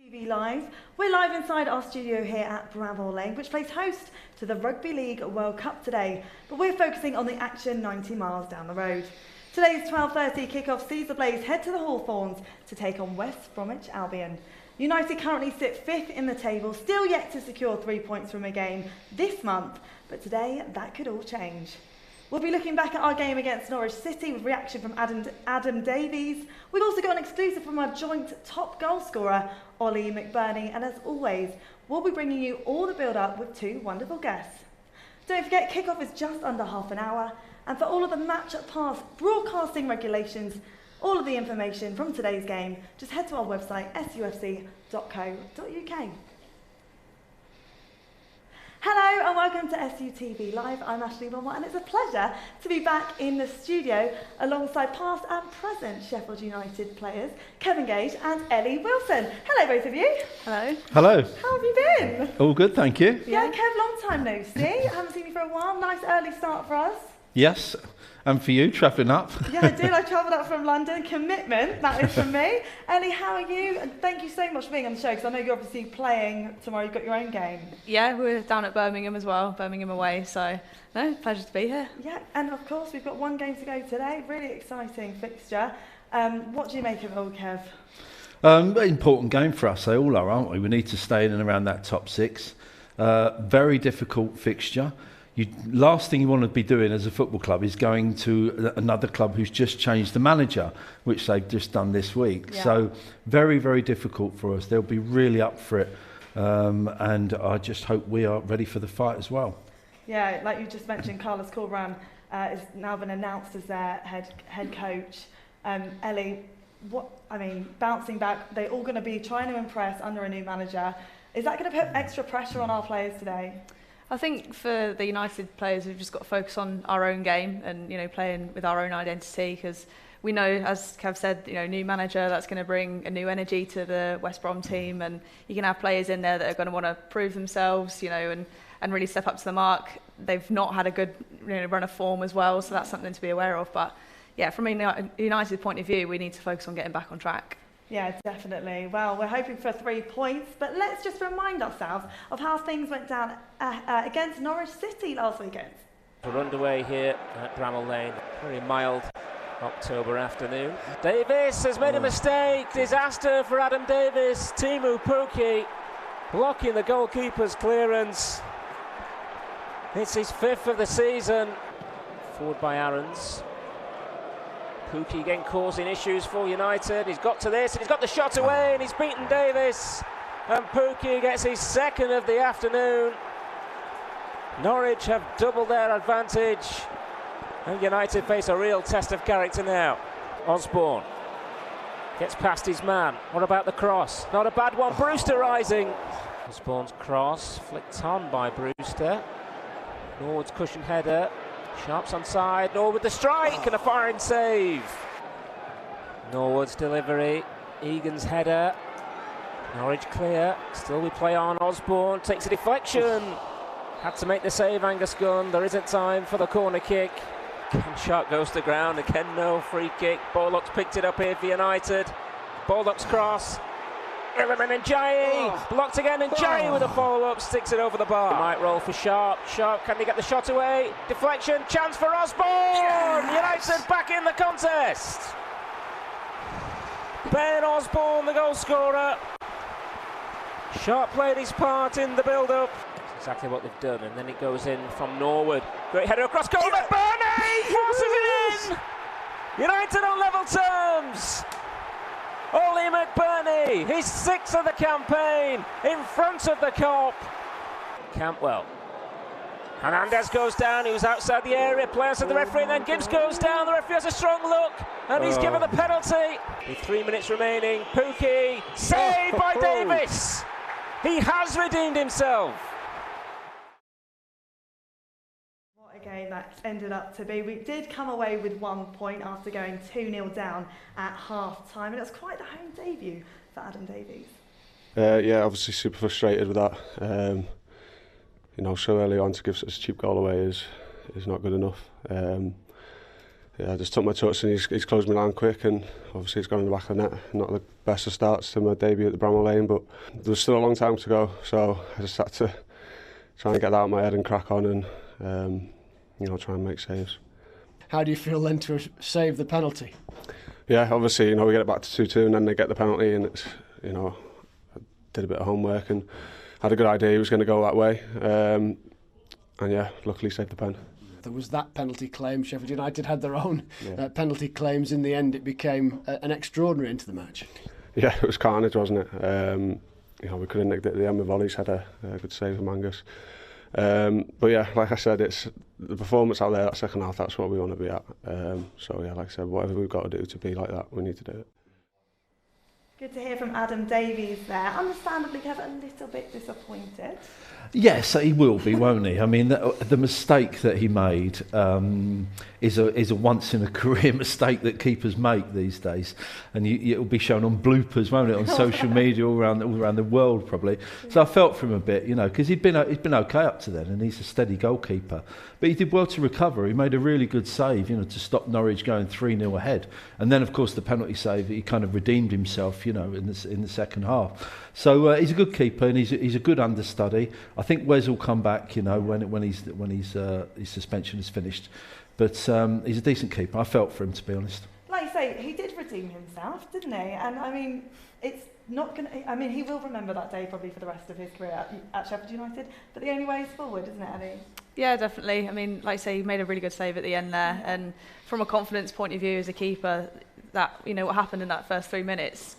TV Live. We're live inside our studio here at Bramall, which plays host to the Rugby League World Cup today, but we're focusing on the action 90 miles down the road. Today's 12:30 kick-off sees the Blaze head to the Hawthorns to take on West Bromwich Albion. United currently sit 5th in the table, still yet to secure 3 points from a game this month, but today that could all change. We'll be looking back at our game against Norwich City with reaction from Adam Davies. We've also got an exclusive from our joint top goal scorer, Ollie McBurnie, and as always, we'll be bringing you all the build-up with two wonderful guests. Don't forget, kick-off is just under half an hour, and for all of the match pass broadcasting regulations, all of the information from today's game, just head to our website, sufc.co.uk. Hello and welcome to SUTV Live. I'm Ashleigh, and it's a pleasure to be back in the studio alongside past and present Sheffield United players, Kevin Gage and Ellie Wilson. Hello both of you. Hello. Hello. How have you been? All good, thank you. Yeah, Kev, long time no see. I haven't seen you for a while. Nice early start for us. Yes, and for you, travelling up. Yeah, I did. I travelled up from London. Commitment, that is from me. Ellie, how are you? And thank you so much for being on the show, because I know you're obviously playing tomorrow. You've got your own game. Yeah, we're down at Birmingham as well, Birmingham away, so no, pleasure to be here. Yeah, and of course we've got one game to go today. Really exciting fixture. What do you make of it all, Kev? Important game for us, they all are, aren't we? We need to stay in and around that top six. Very difficult fixture. Last thing you want to be doing as a football club is going to another club who's just changed the manager, which they've just done this week. Yeah. So very, very difficult for us. They'll be really up for it, and I just hope we are ready for the fight as well. Yeah, like you just mentioned, Carlos Corberan has now been announced as their head coach. Ellie, bouncing back, they're all going to be trying to impress under a new manager. Is that going to put extra pressure on our players today? I think for the United players, we've just got to focus on our own game and, playing with our own identity, because we know, as Kev said, new manager, that's going to bring a new energy to the West Brom team, and you can have players in there that are going to want to prove themselves, and really step up to the mark. They've not had a good run of form as well, so that's something to be aware of. But yeah, from a United point of view, we need to focus on getting back on track. Yeah, definitely. Well, we're hoping for 3 points, but let's just remind ourselves of how things went down against Norwich City last weekend. We're underway here at Bramall Lane. Very mild October afternoon. Davies has made a mistake. Disaster for Adam Davies. Timu Pukki blocking the goalkeeper's clearance. It's his 5th of the season. Forward by Aarons. Pukki again causing issues for United. He's got to this and he's got the shot away and he's beaten Davies. And Pukki gets his 2nd of the afternoon. Norwich have doubled their advantage. And United face a real test of character now. Osborne gets past his man. What about the cross? Not a bad one. Brewster rising. Osborne's cross flicked on by Brewster. Norwood's cushion header. Sharp's onside, Norwood the strike and a firing save. Norwood's delivery, Egan's header. Norwich clear, still we play on. Osborne takes a deflection. Had to make the save, Angus Gunn. There isn't time for the corner kick. Ken Sharp goes to ground, again no free kick. Baldock's picked it up here for United. Baldock's cross. Illiman and Jai blocked again, and Jai with a follow-up sticks it over the bar. Might roll for Sharp. Sharp, can he get the shot away? Deflection, chance for Osborne. Yes! United back in the contest. Ben Osborne, the goal scorer. Sharp played his part in the build-up. That's exactly what they've done, and then it goes in from Norwood. Great header across goal. McBurnie forces it in. United on level terms. Ollie McBurnie, his 6th of the campaign, in front of the Kop. Campbell. Hernandez goes down, he was outside the area, players to the referee, and then Gibbs goes down, the referee has a strong look, and he's given the penalty. With 3 minutes remaining, Pukki, saved by Davies. He has redeemed himself. Game that ended up to be. We did come away with 1 point after going 2-0 down at half time, and it was quite the home debut for Adam Davies. Yeah, obviously super frustrated with that. So early on to give such a cheap goal away is not good enough. I just took my touch and he's closed me down quick, and obviously it's gone in the back of the net. Not the best of starts to my debut at the Bramall Lane, but there was still a long time to go, so I just had to try and get that out of my head and crack on and try and make saves. How do you feel then to save the penalty? Yeah, obviously, we get it back to 2-2 and then they get the penalty, and it's, I did a bit of homework and had a good idea he was going to go that way. And yeah, luckily saved the pen. There was that penalty claim. Sheffield United had their own penalty claims. In the end, it became an extraordinary end to the match. Yeah, it was carnage, wasn't it? We could have nicked it at the end with volleys, had a good save from Angus. But yeah, like I said, it's the performance out there, that second half, that's what we want to be at. So yeah, like I said, whatever we've got to do to be like that, we need to do it. Good to hear from Adam Davies there. Understandably, Kev, a little bit disappointed. Yes, he will be, won't he? I mean, the mistake that he made is a once-in-a-career mistake that keepers make these days, and it'll be shown on bloopers, won't it, on social media all around the world probably. So I felt for him a bit, because he'd been okay up to then, and he's a steady goalkeeper. But he did well to recover. He made a really good save, to stop Norwich going 3-0 ahead, and then of course the penalty save, he kind of redeemed himself, in the second half. So he's a good keeper, and he's a good understudy. I think Wes will come back, when his suspension is finished. But he's a decent keeper. I felt for him, to be honest. Like you say, he did redeem himself, didn't he? And I mean, it's not going to... I mean, he will remember that day probably for the rest of his career at Sheffield United. But the only way is forward, isn't it, Ellie? Yeah, definitely. I mean, like I say, he made a really good save at the end there. And from a confidence point of view as a keeper, that what happened in that first 3 minutes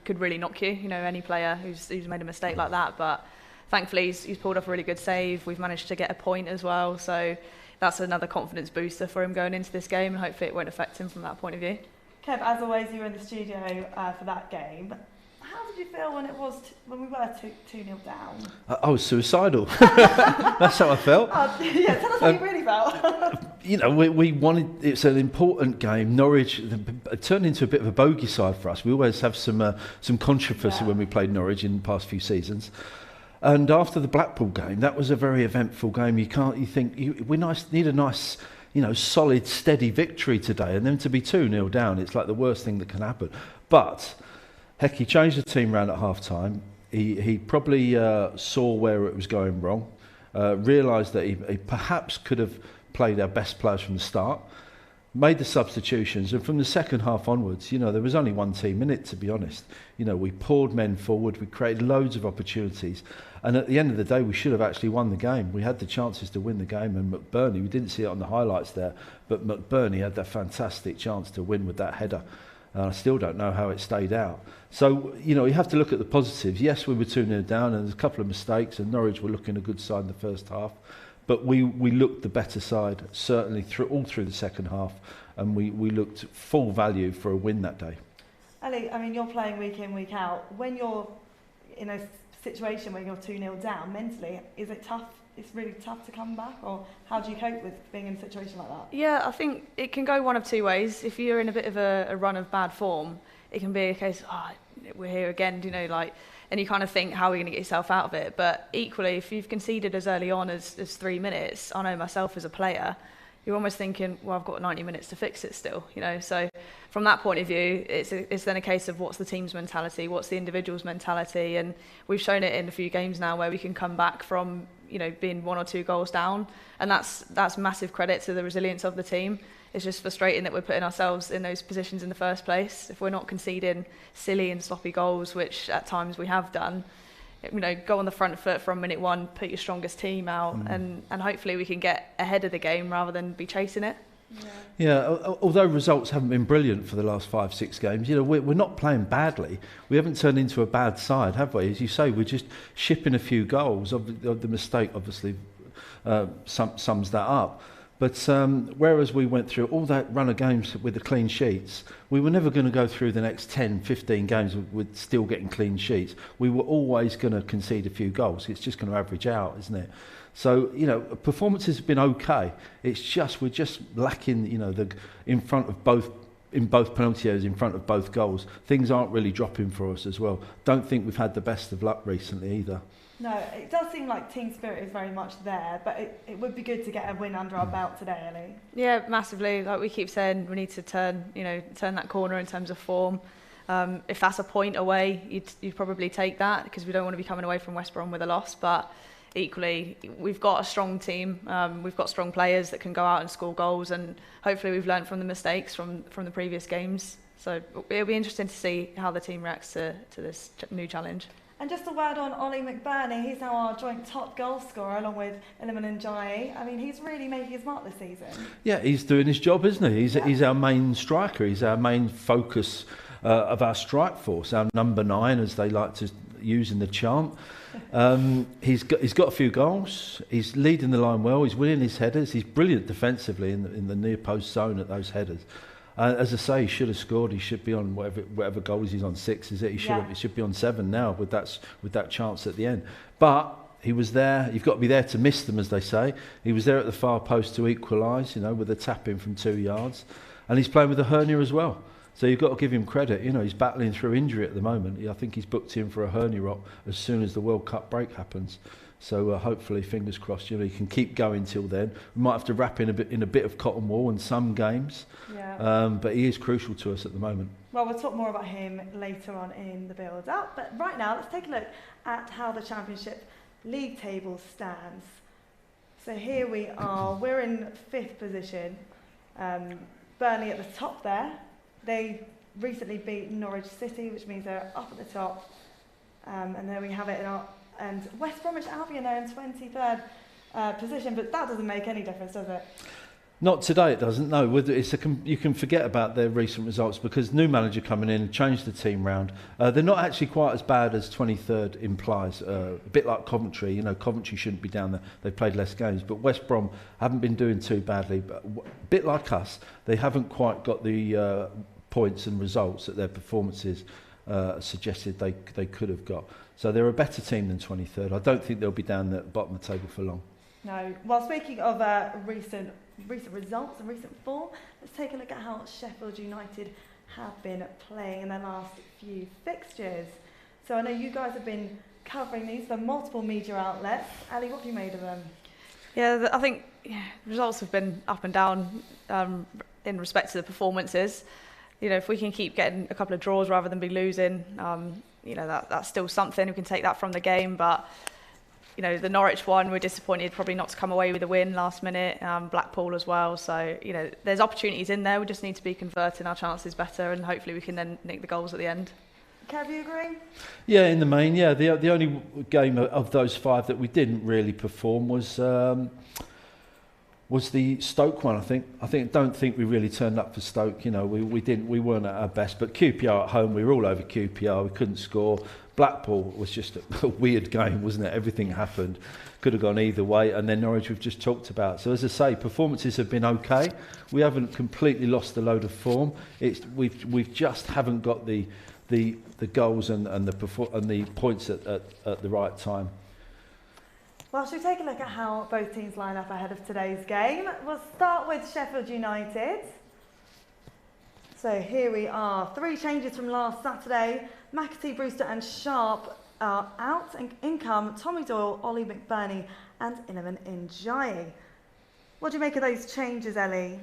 could really knock you. Any player who's made a mistake like that. But thankfully, he's pulled off a really good save. We've managed to get a point as well. So that's another confidence booster for him going into this game, and hopefully it won't affect him from that point of view. Kev, as always, you were in the studio for that game. How did you feel when we were 2-0 down? I was suicidal. That's how I felt. Yeah, tell us how you really felt. We wanted. It's an important game. Norwich turned into a bit of a bogey side for us. We always have some controversy when we played Norwich in the past few seasons. And after the Blackpool game, that was a very eventful game. We need a nice, solid, steady victory today, and then to be 2-0 down, it's like the worst thing that can happen. But heck, he changed the team round at half time. He probably saw where it was going wrong, realised that he perhaps could have played our best players from the start, made the substitutions, and from the second half onwards, there was only one team in it, to be honest. We poured men forward, we created loads of opportunities, and at the end of the day, we should have actually won the game. We had the chances to win the game, and McBurnie, we didn't see it on the highlights there, but McBurnie had that fantastic chance to win with that header. And I still don't know how it stayed out. So, you have to look at the positives. Yes, we were 2-0 down, and there's a couple of mistakes, and Norwich were looking a good side in the first half. But we looked the better side, certainly all through the second half, and we looked full value for a win that day. Ellie, I mean, you're playing week in, week out. When you're in a situation where you're 2-0 down, mentally, is it tough? It's really tough to come back, or how do you cope with being in a situation like that? Yeah, I think it can go one of two ways. If you're in a bit of a run of bad form, it can be a case, we're here again, and you kind of think, how are we going to get yourself out of it? But equally, if you've conceded as early on as 3 minutes, I know myself as a player, you're almost thinking, well, I've got 90 minutes to fix it still, So from that point of view, it's then a case of what's the team's mentality, what's the individual's mentality, and we've shown it in a few games now where we can come back from, being 1 or 2 goals down, and that's massive credit to the resilience of the team. It's just frustrating that we're putting ourselves in those positions in the first place. If we're not conceding silly and sloppy goals, which at times we have done, go on the front foot from minute 1, put your strongest team out, and hopefully we can get ahead of the game rather than be chasing it. Yeah, although results haven't been brilliant for the last 5-6 games, we're not playing badly. We haven't turned into a bad side, have we? As you say, we're just shipping a few goals. The mistake obviously sums that up. But whereas we went through all that run of games with the clean sheets, we were never going to go through the next 10, 15 games with still getting clean sheets. We were always going to concede a few goals. It's just going to average out, isn't it? So, performances have been okay. It's just, we're just lacking, in front of both penalty areas, in front of both goals. Things aren't really dropping for us as well. Don't think we've had the best of luck recently either. No, it does seem like team spirit is very much there, but it would be good to get a win under our belt today, Ellie. Yeah, massively. Like we keep saying, we need to turn that corner in terms of form. If that's a point away, you'd probably take that, because we don't want to be coming away from West Brom with a loss. But equally, we've got a strong team. We've got strong players that can go out and score goals, and hopefully we've learned from the mistakes from the previous games. So it'll be interesting to see how the team reacts to this new challenge. And just a word on Ollie McBurnie, he's now our joint top goal scorer along with Ellie and Jai. I mean, he's really making his mark this season. Yeah, he's doing his job, isn't he? He's our main striker. He's our main focus of our strike force, our number 9, as they like to use in the chant. He's got a few goals. He's leading the line well. He's winning his headers. He's brilliant defensively in the near post zone at those headers. As I say, he should have scored. He should be on whatever goals he's on, 6, is it? He should be on 7 now with that chance at the end. But he was there. You've got to be there to miss them, as they say. He was there at the far post to equalise, with a tap in from 2 yards, and he's playing with a hernia as well. So you've got to give him credit. He's battling through injury at the moment. I think he's booked in for a hernia op as soon as the World Cup break happens. So hopefully, fingers crossed, he can keep going till then. We might have to wrap in a bit of cotton wool in some games, but he is crucial to us at the moment. Well, we'll talk more about him later on in the build-up. But right now, let's take a look at how the Championship League table stands. So here we are. We're in 5th position. Burnley at the top there. They recently beat Norwich City, which means they're up at the top. And there we have it. And West Bromwich Albion are in 23rd position, but that doesn't make any difference, does it? Not today, it doesn't. No, you can forget about their recent results, because new manager coming in and changed the team round. They're not actually quite as bad as 23rd implies. A bit like Coventry. Coventry shouldn't be down there. They've played less games, but West Brom haven't been doing too badly. But a bit like us, they haven't quite got the points and results that their performances suggested they could have got. So they're a better team than 23rd. I don't think they'll be down at the bottom of the table for long. No. Well, speaking of recent results and recent form, let's take a look at how Sheffield United have been playing in their last few fixtures. So I know you guys have been covering these for multiple media outlets. Ali, what have you made of them? Yeah, I think results have been up and down in respect to the performances. If we can keep getting a couple of draws rather than be losing, that's still something. We can take that from the game, but the Norwich one, we're disappointed probably not to come away with a win last minute. Blackpool as well. So there's opportunities in there. We just need to be converting our chances better, and hopefully we can then nick the goals at the end. Kev, you agree? Yeah, in the main, yeah. The only game of those 5 that we didn't really perform was the Stoke one. Don't think we really turned up for Stoke. We weren't at our best. But QPR at home, we were all over QPR. We couldn't score. Blackpool was just a weird game, wasn't it? Everything happened. Could have gone either way. And then Norwich, we've just talked about. So as I say, performances have been okay. We haven't completely lost a load of form. We've just haven't got the goals and the points at the right time. Well, should we take a look at how both teams line up ahead of today's game? We'll start with Sheffield United. So here we are. 3 changes from last Saturday. McAtee, Brewster and Sharp are out. And in come Tommy Doyle, Ollie McBurnie and Iliman Ndiaye. What do you make of those changes, Ellie?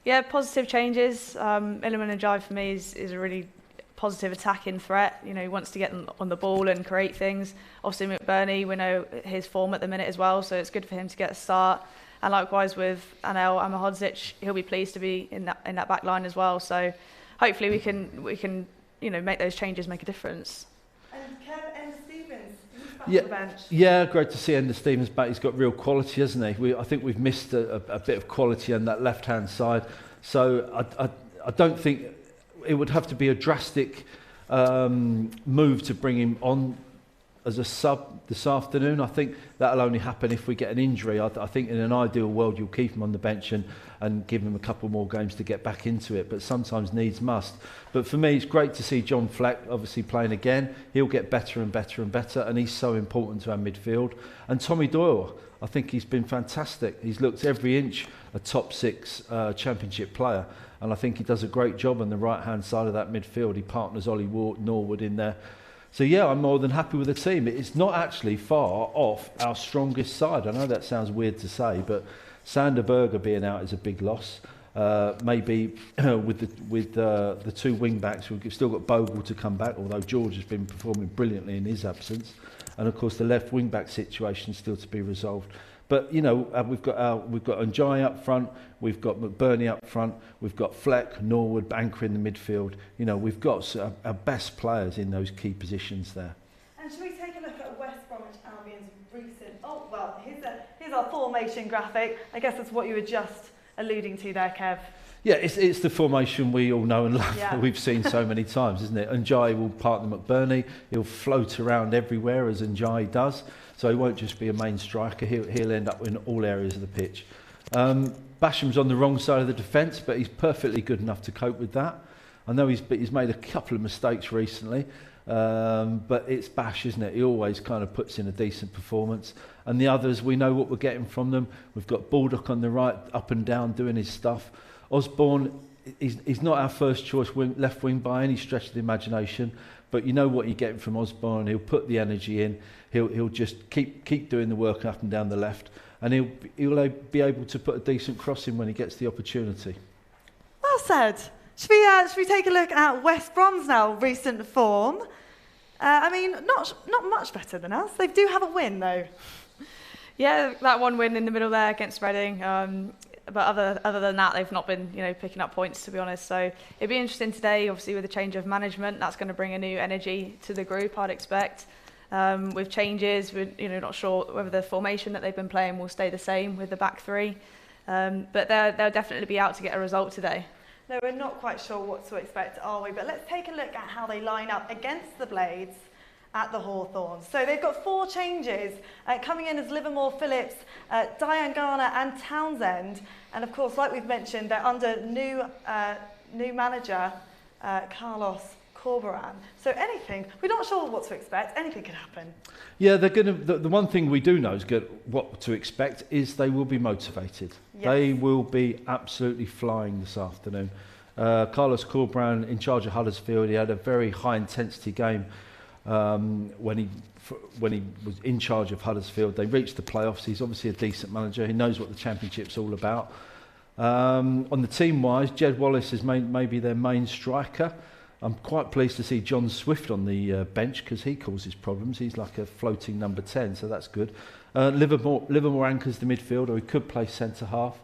Yeah, positive changes. Iliman Ndiaye for me is a really positive attacking threat. He wants to get on the ball and create things. Obviously McBurnie, we know his form at the minute as well, so it's good for him to get a start. And likewise with Anel Amahodzic, he'll be pleased to be in that back line as well. So hopefully we can make those changes make a difference. And Kev, Ender Stevens, he's back on the bench. Yeah, great to see Ender Stevens back. He's got real quality, hasn't he? I think we've missed a bit of quality on that left-hand side. So I don't think it would have to be a drastic move to bring him on as a sub this afternoon. I think that'll only happen if we get an injury. I think in an ideal world you'll keep him on the bench and give him a couple more games to get back into it, but sometimes needs must. But for me, it's great to see John Fleck obviously playing again. He'll get better and better and better, and he's so important to our midfield. And Tommy Doyle, I think he's been fantastic. He's looked every inch a top 6 championship player, and I think he does a great job on the right-hand side of that midfield. He partners Ollie Norwood in there So yeah, I'm more than happy with the team. It's not actually far off our strongest side. I know that sounds weird to say, but Sander Berger being out is a big loss. Maybe with the two wing backs, we've still got Bogle to come back, although George has been performing brilliantly in his absence, and of course the left wing back situation still to be resolved. But you know, we've got Njai up front, we've got McBurnie up front, we've got Fleck, Norwood, Banker in the midfield. You know, we've got our best players in those key positions there. And should we take a look at West Bromwich Albion's recent? Oh well, here's our formation graphic. I guess that's what you were just alluding to there, Kev. Yeah, it's the formation we all know and love. Yeah. That we've seen so many times, isn't it? Njai will partner McBurnie. He'll float around everywhere as Njai does. So he won't just be a main striker. He'll end up in all areas of the pitch. Basham's on the wrong side of the defence, but he's perfectly good enough to cope with that. I know he's made a couple of mistakes recently, but it's Bash, isn't it? He always kind of puts in a decent performance. And the others, we know what we're getting from them. We've got Baldock on the right, up and down, doing his stuff. Osborne, he's not our first choice left wing by any stretch of the imagination, but you know what you're getting from Osborne. He'll put the energy in. He'll just keep doing the work up and down the left, and he'll be able to put a decent cross in when he gets the opportunity. Well said. Should we take a look at West Brom's now recent form? I mean, not much better than us. They do have a win though. Yeah, that one win in the middle there against Reading. But other than that, they've not been picking up points, to be honest. So it'd be interesting today, obviously with the change of management. That's going to bring a new energy to the group, I'd expect. With changes, we're not sure whether the formation that they've been playing will stay the same with the back three. But they'll definitely be out to get a result today. No, we're not quite sure what to expect, are we? But let's take a look at how they line up against the Blades at the Hawthorns. So they've got 4 changes coming in as Livermore, Phillips, Diane Garner and Townsend. And of course, like we've mentioned, they're under new manager, Carlos Corberan. So we're not sure what to expect. Anything could happen. Yeah, they're going to. The one thing we do know is what to expect is they will be motivated. Yes. They will be absolutely flying this afternoon. Carlos Corberan in charge of Huddersfield. He had a very high intensity game when he was in charge of Huddersfield. They reached the playoffs. He's obviously a decent manager. He knows what the Championship's all about. On the team wise, Jed Wallace is maybe their main striker. I'm quite pleased to see John Swift on the bench because he causes problems. He's like a floating number 10, so that's good. Livermore anchors the midfield, or he could play centre half.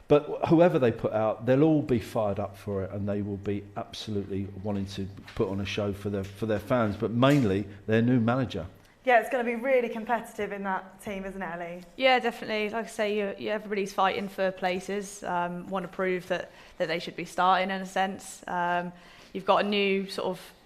But whoever they put out, they'll all be fired up for it, and they will be absolutely wanting to put on a show for their fans, but mainly their new manager. Yeah, it's going to be really competitive in that team, isn't it, Ellie? Yeah, definitely. Like I say, everybody's fighting for places, want to prove that they should be starting in a sense. You've got a new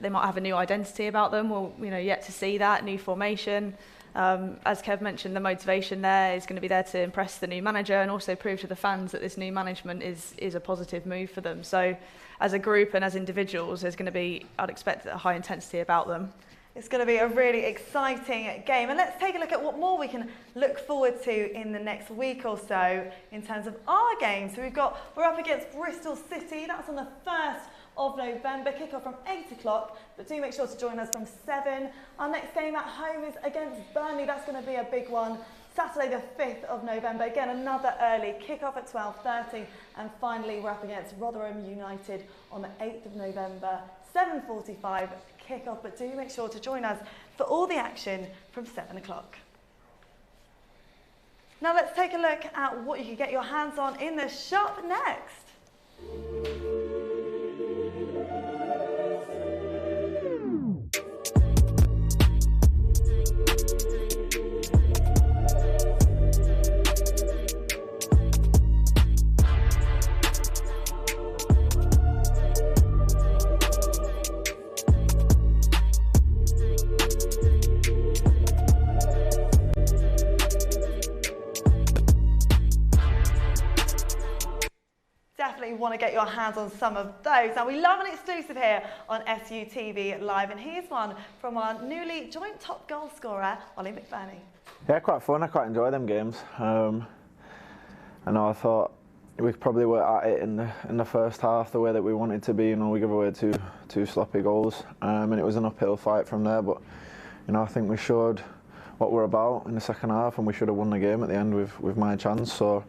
they might have a new identity about them. We'll, yet to see that, new formation. As Kev mentioned, the motivation there is going to be there to impress the new manager and also prove to the fans that this new management is a positive move for them. So as a group and as individuals, there's going to be, I'd expect, a high intensity about them. It's going to be a really exciting game. And let's take a look at what more we can look forward to in the next week or so in terms of our games. So we're up against Bristol City. That's on the 1st of November, kick-off from 8 o'clock, but do make sure to join us from 7. Our next game at home is against Burnley. That's going to be a big one. Saturday the 5th of November, again another early kick-off at 12:30, and finally we're up against Rotherham United on the 8th of November, 7:45 kick-off, but do make sure to join us for all the action from 7 o'clock. Now let's take a look at what you can get your hands on in the shop next. Want to get your hands on some of those. Now we love an exclusive here on SUTV Live, and here's one from our newly joint top goal scorer, Ollie McBurnie. Yeah, quite fun. I quite enjoy them games. I know I thought we probably were at it in the first half the way that we wanted to be. You know, we gave away two sloppy goals, and it was an uphill fight from there. But you know, I think we showed what we're about in the second half, and we should have won the game at the end with my chance. So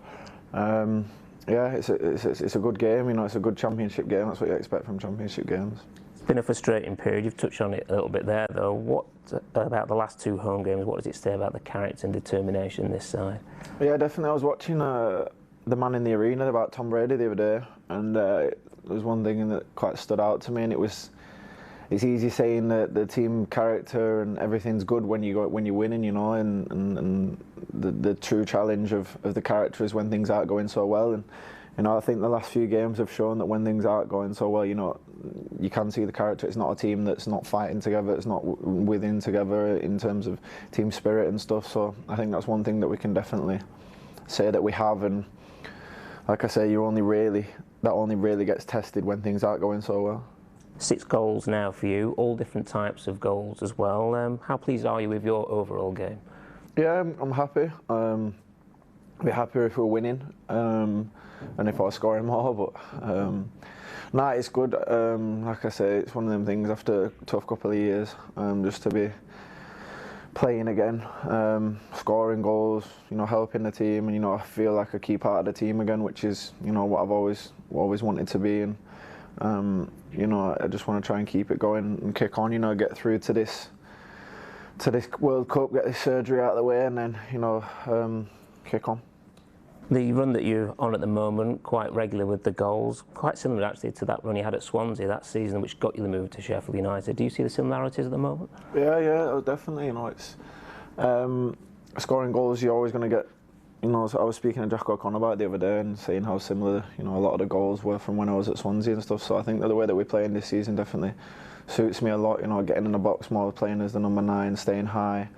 yeah, it's a good game. You know, it's a good championship game. That's what you expect from championship games. It's been a frustrating period. You've touched on it a little bit there, though. What about the last 2 home games? What does it say about the character and determination this side? Yeah, definitely. I was watching the Man in the Arena about Tom Brady the other day, and there was one thing that quite stood out to me, and it's easy saying that the team character and everything's good when you're winning, you know, and the true challenge of the character is when things aren't going so well. And you know, I think the last few games have shown that when things aren't going so well, you know, you can see the character. It's not a team that's not fighting together, it's not within together in terms of team spirit and stuff. So I think that's one thing that we can definitely say that we have. And like I say, that only really gets tested when things aren't going so well. 6 goals now for you, all different types of goals as well. How pleased are you with your overall game? Yeah, I'm happy. I'd be happier if we're winning and if I was scoring more, but nah, it's good. Like I say, it's one of them things after a tough couple of years, just to be playing again, scoring goals, you know, helping the team, and you know, I feel like a key part of the team again, which is, you know, what I've always wanted to be. And you know, I just want to try and keep it going and kick on, you know, get through to this World Cup, get this surgery out of the way, and then, you know, kick on. The run that you're on at the moment, quite regular with the goals, quite similar actually to that run you had at Swansea that season, which got you the move to Sheffield United. Do you see the similarities at the moment? Yeah, definitely. You know, it's scoring goals. You're always going to get. You know, I was speaking to Jack O'Connor about it the other day and saying how similar, you know, a lot of the goals were from when I was at Swansea and stuff. So I think that the way that we're playing this season definitely suits me a lot. You know, getting in the box more, playing as the number 9, staying high,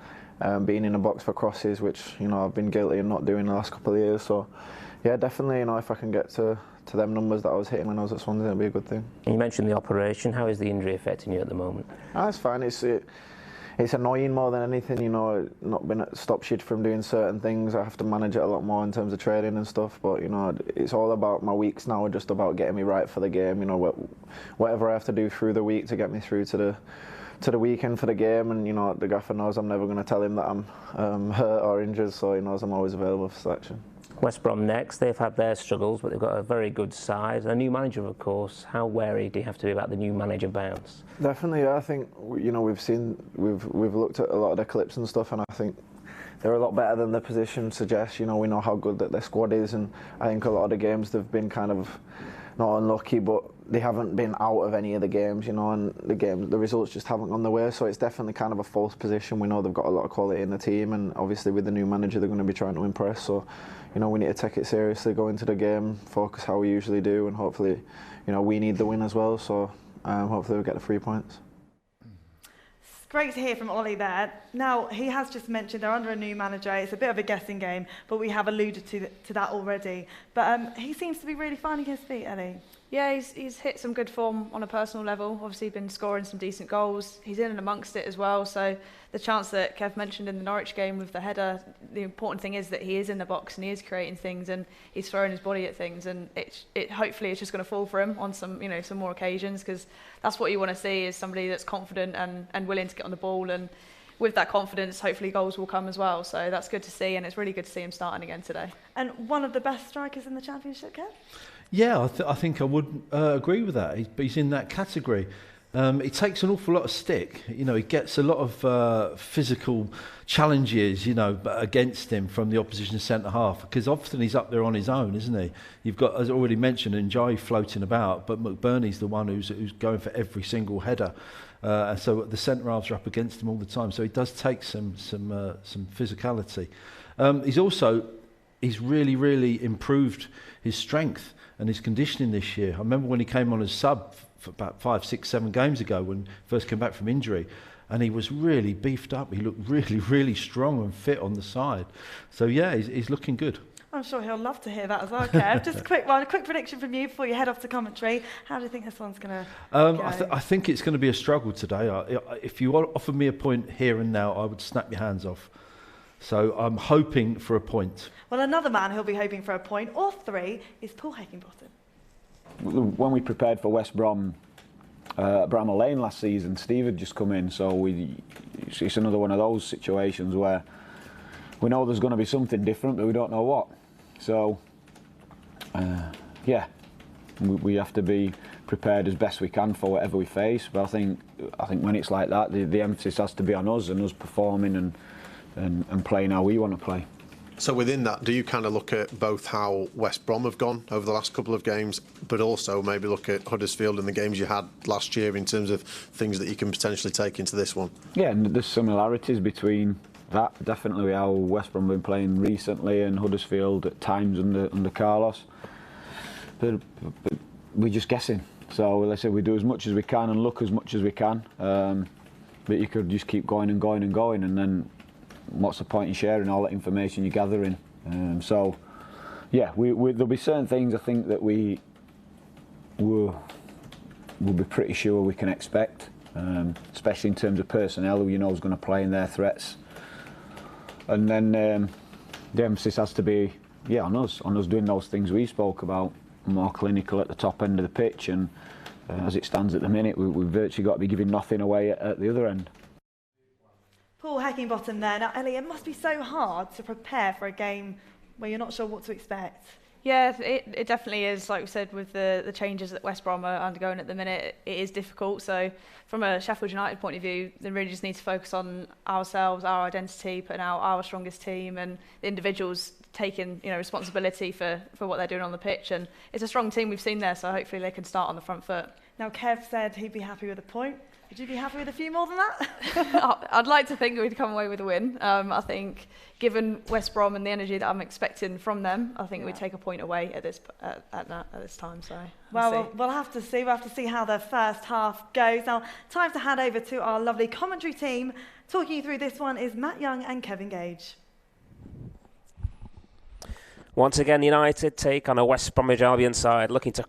being in the box for crosses, which, you know, I've been guilty of not doing the last couple of years. So yeah, definitely. You know, if I can get to them numbers that I was hitting when I was at Swansea, it'll be a good thing. You mentioned the operation. How is the injury affecting you at the moment? It's fine. It's annoying more than anything, you know, not being stopped shit from doing certain things. I have to manage it a lot more in terms of training and stuff, but, you know, it's all about my weeks now are just about getting me right for the game, you know, whatever I have to do through the week to get me through to the weekend for the game. And, you know, the gaffer knows I'm never going to tell him that I'm hurt or injured, so he knows I'm always available for selection. West Brom next. They've had their struggles, but they've got a very good side. A new manager, of course. How wary do you have to be about the new manager bounce? Definitely, yeah. I think, you know, we've looked at a lot of their clips and stuff, and I think they're a lot better than the position suggests. You know, we know how good that their squad is, and I think a lot of the games they've been kind of not unlucky, but they haven't been out of any of the games, you know, and the results just haven't gone their way. So it's definitely kind of a false position. We know they've got a lot of quality in the team, and obviously with the new manager, they're going to be trying to impress. So, you know, we need to take it seriously, go into the game, focus how we usually do, and hopefully, you know, we need the win as well. So hopefully we'll get the 3 points. Great to hear from Ollie there. Now, he has just mentioned they're under a new manager. It's a bit of a guessing game, but we have alluded to that already. But he seems to be really finding his feet, Ellie. Yeah, he's hit some good form on a personal level. Obviously, been scoring some decent goals. He's in and amongst it as well. So the chance that Kev mentioned in the Norwich game with the header, the important thing is that he is in the box and he is creating things and he's throwing his body at things. And it hopefully it's just going to fall for him on some more occasions, because that's what you want to see is somebody that's confident and willing to get on the ball. And with that confidence, hopefully goals will come as well. So that's good to see, and it's really good to see him starting again today. And one of the best strikers in the Championship, Kev? Yeah, I think I would agree with that. He's in that category. He takes an awful lot of stick. You know, he gets a lot of physical challenges, you know, against him from the opposition centre half, because often he's up there on his own, isn't he? You've got, as already mentioned, Njai floating about, but McBurnie's the one who's going for every single header. And so the centre halves are up against him all the time. So he does take some physicality. He's really improved his strength and his conditioning this year. I remember when he came on as sub for about 5, 6, 7 games ago when he first came back from injury, and he was really beefed up. He looked really strong and fit on the side. So yeah, he's looking good. I'm sure he'll love to hear that as well, Kev. Just a quick prediction from you before you head off to commentary. How do you think this one's going to go? I think it's going to be a struggle today. If you offered me a point here and now, I would snap your hands off. So I'm hoping for a point. Well, another man who'll be hoping for a point, or 3, is Paul Heckingbottom. When we prepared for West Brom at Bramall Lane last season, Steve had just come in, so it's another one of those situations where we know there's going to be something different, but we don't know what. So, yeah, we have to be prepared as best we can for whatever we face. But I think when it's like that, the emphasis has to be on us and us performing and playing how we want to play. So within that, do you kind of look at both how West Brom have gone over the last couple of games, but also maybe look at Huddersfield and the games you had last year in terms of things that you can potentially take into this one? Yeah, and there's similarities between that, definitely how West Brom have been playing recently and Huddersfield at times under Carlos. But we're just guessing. So let's say we do as much as we can and look as much as we can. But you could just keep going and going and going, and then what's the point in sharing all that information you're gathering? So, yeah, there'll be certain things I think that we'll be pretty sure we can expect, especially in terms of personnel who you know is going to play in their threats. And then the emphasis has to be, yeah, on us doing those things we spoke about, more clinical at the top end of the pitch, and as it stands at the minute, we've virtually got to be giving nothing away at the other end. Paul Heckingbottom there. Now, Ellie, it must be so hard to prepare for a game where you're not sure what to expect. Yeah, it definitely is. Like we said, with the changes that West Brom are undergoing at the minute, it is difficult. So from a Sheffield United point of view, they really just need to focus on ourselves, our identity, putting out our strongest team, and the individuals taking responsibility for what they're doing on the pitch. And it's a strong team we've seen there, so hopefully they can start on the front foot. Now, Kev said he'd be happy with a point. Would you be happy with a few more than that? I'd like to think we'd come away with a win. I think, given West Brom and the energy that I'm expecting from them, I think we'd take a point away at this time. So we'll have to see. We'll have to see how the first half goes. Now, time to hand over to our lovely commentary team. Talking you through this one is Matt Young and Kevin Gage. Once again, United take on a West Bromwich Albion side looking to